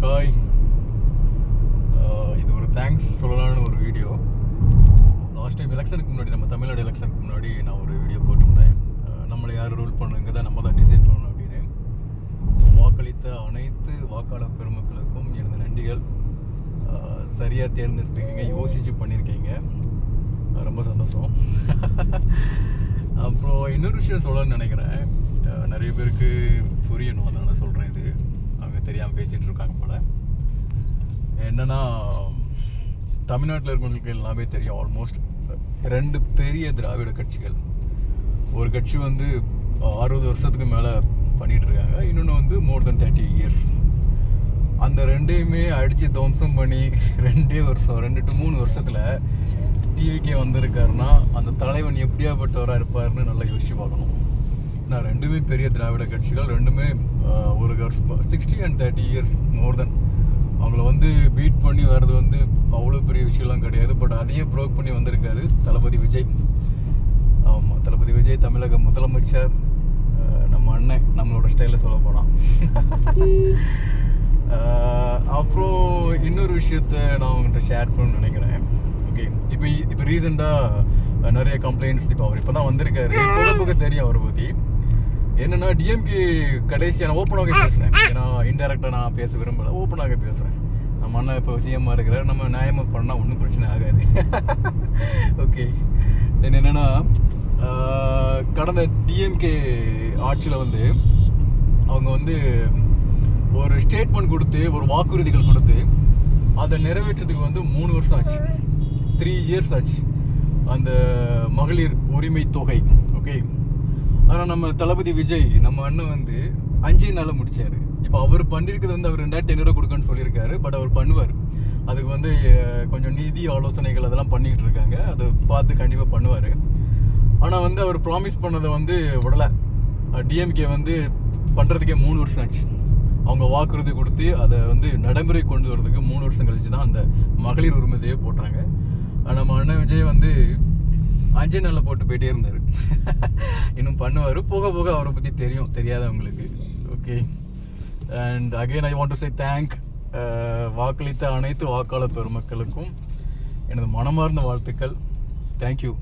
Hi, இது ஒரு thanks சொல்லலான்னு ஒரு வீடியோ. லாஸ்ட் டைம் எலெக்ஷனுக்கு முன்னாடி, நம்ம தமிழ்நாடு எலெக்ஷனுக்கு முன்னாடி நான் ஒரு வீடியோ போட்டிருந்தேன். நம்மளை யார் ரூல் பண்ணுங்க தான் நம்ம தான் டிசைட் பண்ணணும் அப்படின்னு. ஸோ வாக்களித்த அனைத்து வாக்காளர் பெருமக்களுக்கும் எனது நன்றிகள். சரியாக தேர்ந்தெடுத்துருக்கீங்க, யோசித்து பண்ணியிருக்கீங்க, ரொம்ப சந்தோஷம். அப்புறம் இன்னொரு விஷயம் சொல்லணும்னு நினைக்கிறேன். நிறைய பேருக்கு புரியணும், அதனால் சொல்கிறேன். இது அவங்க தெரியாமல் பேசிகிட்டு இருக்காங்க போல. என்னென்னா, தமிழ்நாட்டில் இருக்கிறவங்களுக்கு எல்லாமே தெரியும். ஆல்மோஸ்ட் 2 பெரிய திராவிட கட்சிகள். ஒரு கட்சி வந்து 60 வருஷத்துக்கு மேலே பண்ணிகிட்டு இருக்காங்க, இன்னொன்று வந்து மோர் தென் 30 இயர்ஸ். அந்த ரெண்டையுமே அடித்து துவம்சம் பண்ணி 2 to 3 வருஷத்தில் டிவிக்கே வந்திருக்காருன்னா அந்த தலைவன் எப்படியாப்பட்டவராக இருப்பார்னு நல்லா யோசிச்சு பார்க்கணும். நான் 2மே பெரிய திராவிட கட்சிகள், 2மே ஒரு 60 and 30 இயர்ஸ் மோர் தென். அவங்கள வந்து பீட் பண்ணி வர்றது வந்து அவ்வளோ பெரிய விஷயம்லாம் கிடையாது. பட் அதையே ப்ரோக் பண்ணி வந்திருக்காரு தளபதி விஜய். ஆமாம், தளபதி விஜய் தமிழக முதலமைச்சர், நம்ம அண்ணன், நம்மளோட ஸ்டைலில் சொல்ல போனால். அப்புறம் இன்னொரு விஷயத்த நான் உங்கள்கிட்ட ஷேர் பண்ணணும்னு நினைக்கிறேன். ஓகே, இப்போ ரீசெண்டாக நிறைய கம்ப்ளைண்ட்ஸ். இப்போ தான் வந்திருக்காரு, புகை தெரியும் அவரை பற்றி. என்னென்னா, டிஎம்கே கடைசியாக நான் ஓப்பனாக பேசுகிறேன். ஏன்னா இன்டெரக்டாக நான் பேச விரும்பலை, ஓப்பனாக பேசுகிறேன். நம்ம அண்ணா இப்போ சிஎம்மாக இருக்கிறார், நம்ம நியாயமாக பண்ணால் ஒன்றும் பிரச்சனை ஆகாது. ஓகே, என்னென்னா, கடந்த டிஎம்கே ஆட்சியில் வந்து அவங்க வந்து ஒரு ஸ்டேட்மெண்ட் கொடுத்து, ஒரு வாக்குறுதிகள் கொடுத்து, அதை நிறைவேற்றதுக்கு வந்து 3 வருஷம் ஆச்சு, 3 இயர்ஸ் ஆச்சு. அந்த மகளிர் உரிமை தொகை. ஓகே, ஆனால் நம்ம தளபதி விஜய், நம்ம அண்ணன் வந்து 5 நாளில் முடிச்சார். இப்போ அவர் பண்ணியிருக்கிறது வந்து அவர் 2500 கொடுக்கணும்னு சொல்லியிருக்காரு. பட் அவர் பண்ணுவார். அதுக்கு வந்து கொஞ்சம் நிதி ஆலோசனைகள் அதெல்லாம் பண்ணிக்கிட்டு இருக்காங்க, அதை பார்த்து கண்டிப்பாக பண்ணுவார். ஆனால் வந்து அவர் ப்ராமிஸ் பண்ணதை வந்து விடலை. டிஎம்கே வந்து பண்ணுறதுக்கே 3 வருஷம் ஆச்சு. அவங்க வாக்குறுதி கொடுத்து அதை வந்து நடைமுறை கொண்டு வரதுக்கு 3 வருஷம் கழிச்சு தான் அந்த மகளிர் உரிமையை போட்டாங்க. நம்ம அண்ணன் விஜய் வந்து 5 நாளில் போட்டு போயிட்டே இருந்தார். இன்னும் பண்ணுவார், போக போக அவரை பற்றி தெரியும் தெரியாதவங்களுக்கு. Okay, and again I want to say thank. வாக்களித்த அனைத்து வாக்காளர் பெருமக்களுக்கும் எனது மனமார்ந்த வாழ்த்துக்கள். தேங்க்யூ.